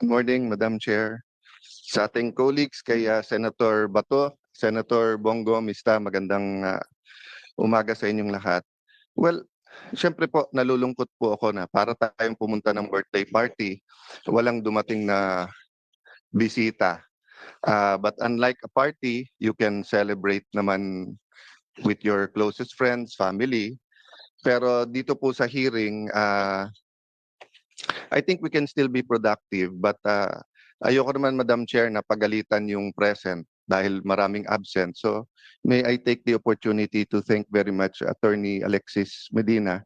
Good morning, Madam Chair. Sa ating colleagues, kay Senator Bato, Senator Bongo, Mista, magandang umaga sa inyong lahat. Well, syempre po, nalulungkot po ako na para tayong pumunta ng birthday party, walang dumating na bisita. But unlike a party, you can celebrate naman with your closest friends, family. Pero dito po sa hearing, I think we can still be productive, but ayoko naman, Madam Chair, na pagalitan yung present dahil maraming absent. So may I take the opportunity to thank very much Attorney Alexis Medina,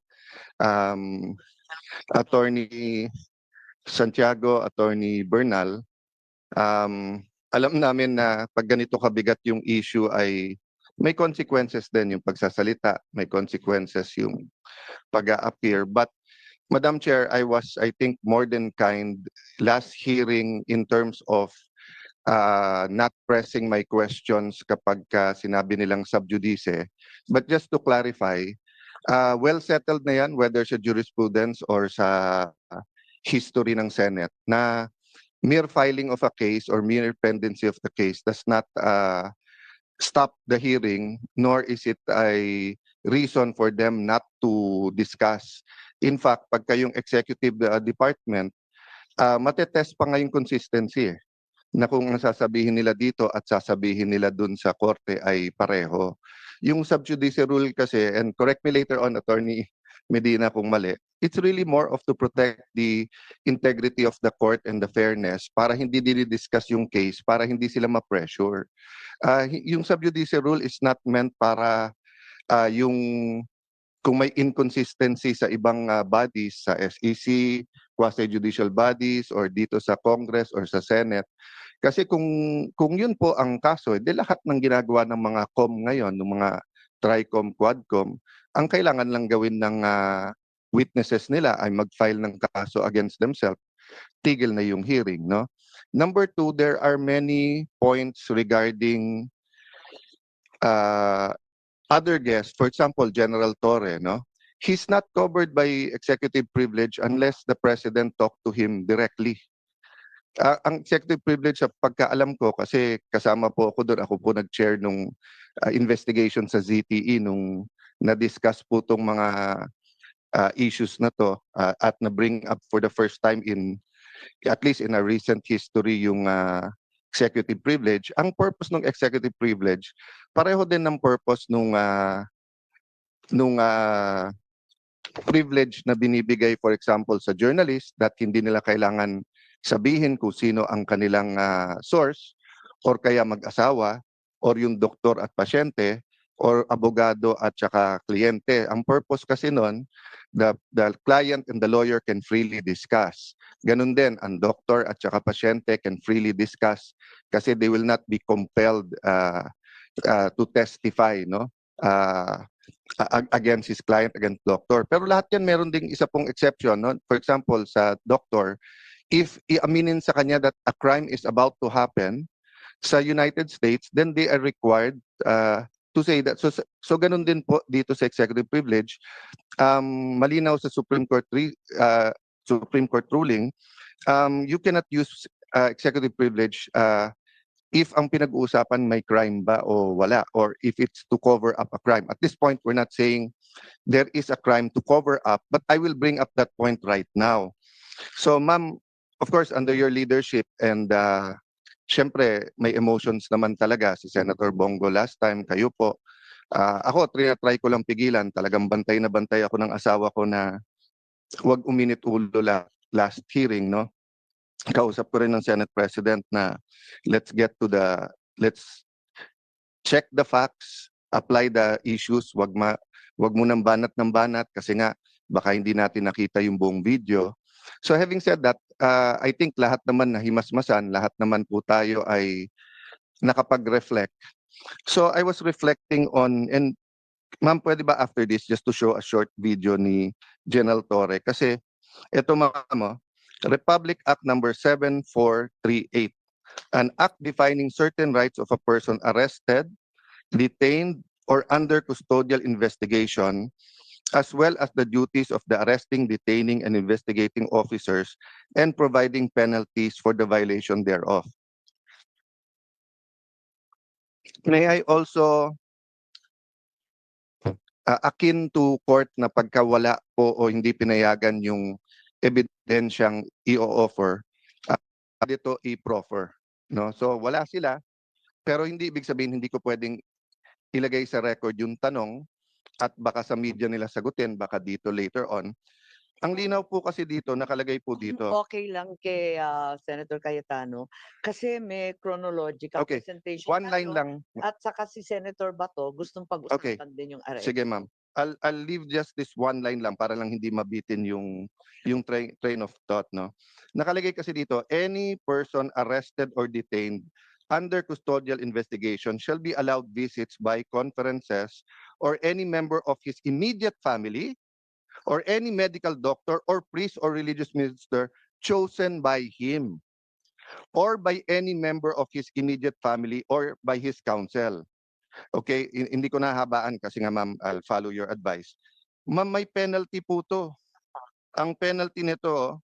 um, Attorney Santiago, Attorney Bernal. Alam namin na pag ganito kabigat yung issue ay may consequences din yung pagsasalita, may consequences yung pag-a-appear. But Madam Chair, I think, more than kind last hearing in terms of not pressing my questions kapag sinabi nilang sub judice. But just to clarify, well settled na yan, whether sa jurisprudence or sa history ng Senate, na mere filing of a case or mere pendency of the case does not stop the hearing, nor is it a reason for them not to discuss. In fact, pagka yung executive department, matetest pa nga yung consistency na kung ang sasabihin nila dito at sasabihin nila dun sa korte ay pareho. Yung sub judice rule kasi, and correct me later on, Attorney Medina, kung mali, it's really more of to protect the integrity of the court and the fairness para hindi dinidiscuss yung case, para hindi sila ma-pressure. Yung sub judice rule is not meant para yung kung may inconsistency sa ibang bodies, sa SEC, quasi-judicial bodies, or dito sa Congress or sa Senate. Kasi kung yun po ang kaso, di lahat ng ginagawa ng mga COM ngayon, ng mga TRICOM, QUADCOM, ang kailangan lang gawin ng witnesses nila ay mag-file ng kaso against themselves. Tigil na yung hearing, no? Number two, there are many points regarding other guests, for example, General Torre, no? He's not covered by executive privilege unless the president talked to him directly. Ang executive privilege, sa pagkaalam ko, kasi kasama po ako doon, ako po nag-chair nung investigation sa ZTE nung na-discuss po itong mga issues na to at na-bring up for the first time in, at least in a recent history, yung executive privilege. Ang purpose ng executive privilege, pareho din ng purpose nung privilege na binibigay, for example, sa journalist, that hindi nila kailangan sabihin kung sino ang kanilang source, or kaya mag-asawa, or yung doktor at pasyente, or abogado at saka kliyente. Ang purpose kasi nun, the client and the lawyer can freely discuss. Ganun din, ang doktor at saka pasyente can freely discuss kasi they will not be compelled to testify, no? Against his client, against doctor. Pero lahat yan meron ding isa pong exception, no? For example, sa doctor, if iaminin sa kanya that a crime is about to happen sa United States, then they are required to say that. So ganun din po dito sa executive privilege. Malinaw sa Supreme Court ruling, you cannot use executive privilege if ang pinag-uusapan may crime ba o wala, or if it's to cover up a crime. At this point, we're not saying there is a crime to cover up, but I will bring up that point right now. So ma'am, of course, under your leadership, and syempre may emotions naman talaga si Senator Bongo last time, kayo po. Ako, try ko lang pigilan. Talagang bantay na bantay ako ng asawa ko na huwag uminit ulo last hearing, no? Kausap ko rin ng Senate President na let's check the facts, apply the issues, wag mo nang banat ng banat kasi nga baka hindi natin nakita yung buong video. So having said that, I think lahat naman na himasmasan, lahat naman po tayo ay nakapag-reflect. So I was reflecting on, and ma'am, pwede ba after this just to show a short video ni General Torre? Kasi ito ma'am, Republic Act number 7438, an act defining certain rights of a person arrested, detained, or under custodial investigation as well as the duties of the arresting, detaining, and investigating officers, and providing penalties for the violation thereof. May I also, akin to court na pagkawala po o hindi pinayagan yung ebidensyang i-offer, dito i-proffer. No? So wala sila, pero hindi ibig sabihin hindi ko pwedeng ilagay sa record yung tanong at baka sa media nila sagutin, baka dito later on. Ang linaw po kasi dito, nakalagay po dito. Okay lang kay Senator Cayetano kasi may chronological Okay, presentation one line tayo lang. at saka si Senator Bato gustong pag-usapan din yung arrest. Sige ma'am. I'll leave just this one line lang para lang hindi mabitin yung train of thought, no. Nakalagay kasi dito, any person arrested or detained under custodial investigation shall be allowed visits by conferences or any member of his immediate family or any medical doctor or priest or religious minister chosen by him or by any member of his immediate family or by his counsel. Okay, hindi ko nahabaan kasi nga ma'am, I'll follow your advice. Ma'am, may penalty po to. Ang penalty nito,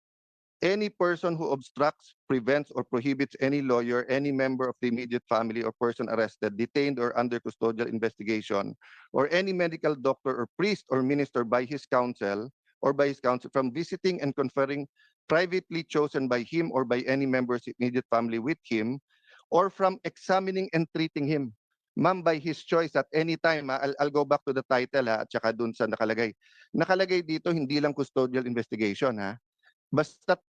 any person who obstructs, prevents, or prohibits any lawyer, any member of the immediate family or person arrested, detained, or under custodial investigation, or any medical doctor or priest or minister by his counsel from visiting and conferring privately chosen by him or by any member's immediate family with him, or from examining and treating him. Ma'am, by his choice at any time, I'll go back to the title at saka dun sa nakalagay. Nakalagay dito, hindi lang custodial investigation basta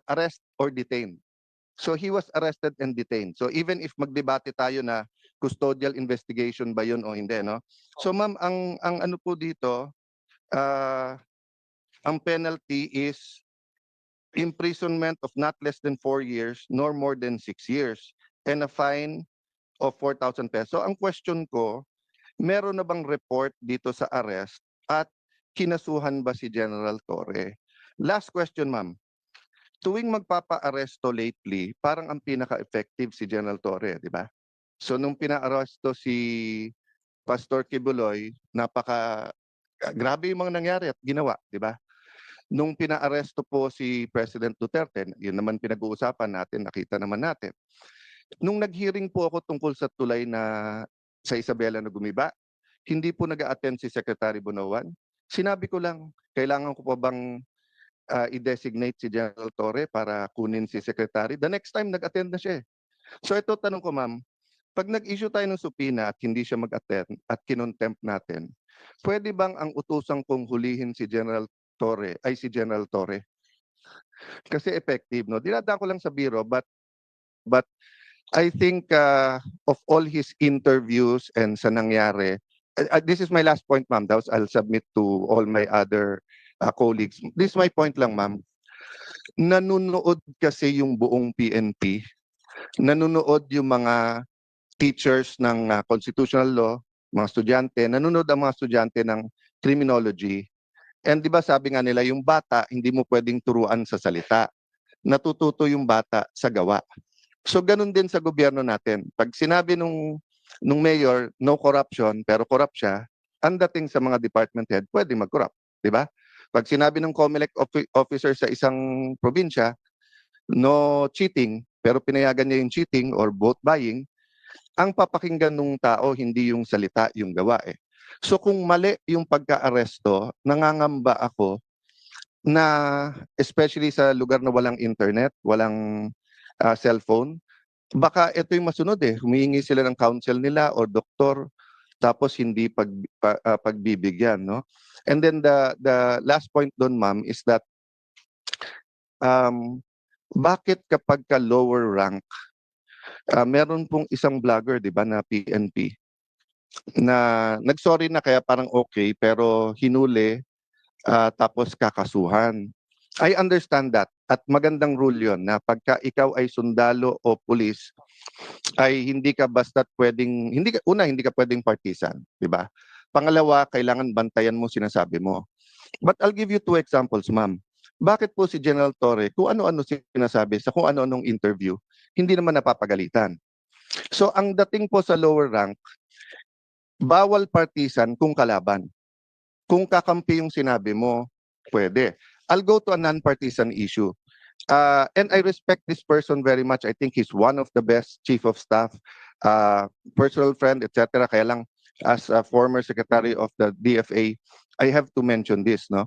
arrest or detained. So he was arrested and detained. So even if magdebate tayo na custodial investigation ba yun o hindi, no? So ma'am, ang ano po dito, ang penalty is imprisonment of not less than 4 years nor more than 6 years and a fine of 4,000 pesos. So ang question ko, meron na bang report dito sa arrest at kinasuhan ba si General Torre? Last question, ma'am. Tuwing magpapa-aresto lately, parang ang pinaka-effective si General Torre, di ba? So nung pina-aresto si Pastor Kibuloy, grabe yung mga nangyari at ginawa, di ba? Nung pina-aresto po si President Duterte, yun naman pinag-uusapan natin, nakita naman natin. Nung nag-hearing po ako tungkol sa tulay na sa Isabela na gumiba, hindi po nag-a-attend si Secretary Bonoan. Sinabi ko lang, kailangan ko pa bang i-designate si General Torre para kunin si Secretary? The next time, nag-attend na siya. So ito, tanong ko ma'am, pag nag-issue tayo ng subpoena at hindi siya mag-attend at kinontempt natin, pwede bang ang utusang kong hulihin si General Torre ay si General Torre? Kasi effective, no? Dinadaan ko lang sa biro, but I think of all his interviews and sa nangyari, this is my last point, ma'am. I'll submit to all my other colleagues. This is my point lang, ma'am. Nanonood kasi yung buong PNP. Nanonood yung mga teachers ng constitutional law, mga estudyante. Nanonood ang mga estudyante ng criminology. And di ba sabi nga nila, yung bata, hindi mo pwedeng turuan sa salita. Natututo yung bata sa gawa. So ganun din sa gobyerno natin. Pag sinabi nung mayor, no corruption, pero corrupt siya, ang dating sa mga department head, pwede mag-corrupt. Di ba? Pag sinabi ng COMELEC officer sa isang probinsya, no cheating, pero pinayagan niya yung cheating or vote buying, ang papakinggan ng tao, hindi yung salita, yung gawa eh. So kung mali yung pagka-aresto, nangangamba ako na especially sa lugar na walang internet, walang cellphone, baka ito yung masunod eh. Humihingi sila ng counsel nila o doktor tapos hindi pagbibigyan, no? And then the last point doon, ma'am, is that bakit kapag ka lower rank, meron pong isang vlogger, di ba, na PNP, na nagsorry na kaya parang okay, pero hinuli, tapos kakasuhan. I understand that at magandang rule yon na pagka ikaw ay sundalo o pulis ay hindi ka basta pwedeng hindi ka pwedeng partisan, di ba? Pangalawa, kailangan bantayan mo sinasabi mo. But I'll give you two examples, ma'am. Bakit po si General Torre, kung ano-ano sinasabi sa kung ano-anong interview, hindi naman napapagalitan. So ang dating po sa lower rank, bawal partisan kung kalaban. Kung kakampi yung sinabi mo, pwede. I'll go to a non-partisan issue. And I respect this person very much. I think he's one of the best chief of staff, personal friend, etc. Kaya lang, as a former secretary of the DFA, I have to mention this, no?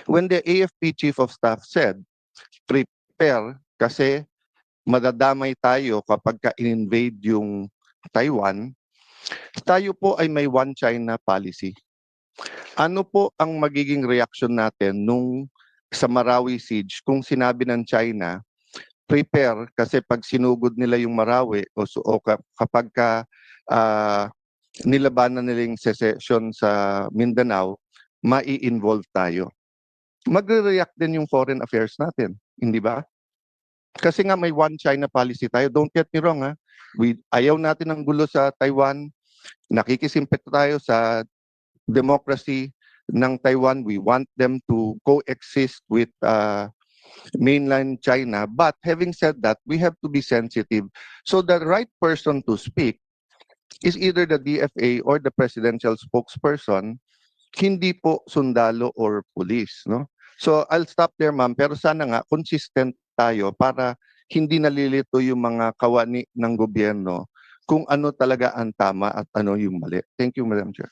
When the AFP chief of staff said, prepare kasi madadamay tayo kapag ka-invade yung Taiwan, tayo po ay may one China policy. Ano po ang magiging reaction natin nung sa Marawi siege kung sinabi ng China, prepare kasi pag sinugod nila yung Marawi kapag nilabanan nila yung secession sa Mindanao, mai-involve tayo. Magre-react din yung foreign affairs natin, hindi ba? Kasi nga may one China policy tayo. Don't get me wrong, ha? Ayaw natin ng gulo sa Taiwan. Nakikisimpit tayo sa democracy ng Taiwan. We want them to coexist with mainland China. But having said that, we have to be sensitive. So the right person to speak is either the DFA or the presidential spokesperson, hindi po sundalo or police, no? So I'll stop there, ma'am. Pero sana nga consistent tayo para hindi nalilito yung mga kawani ng gobyerno kung ano talaga ang tama at ano yung mali. Thank you, Madam Chair.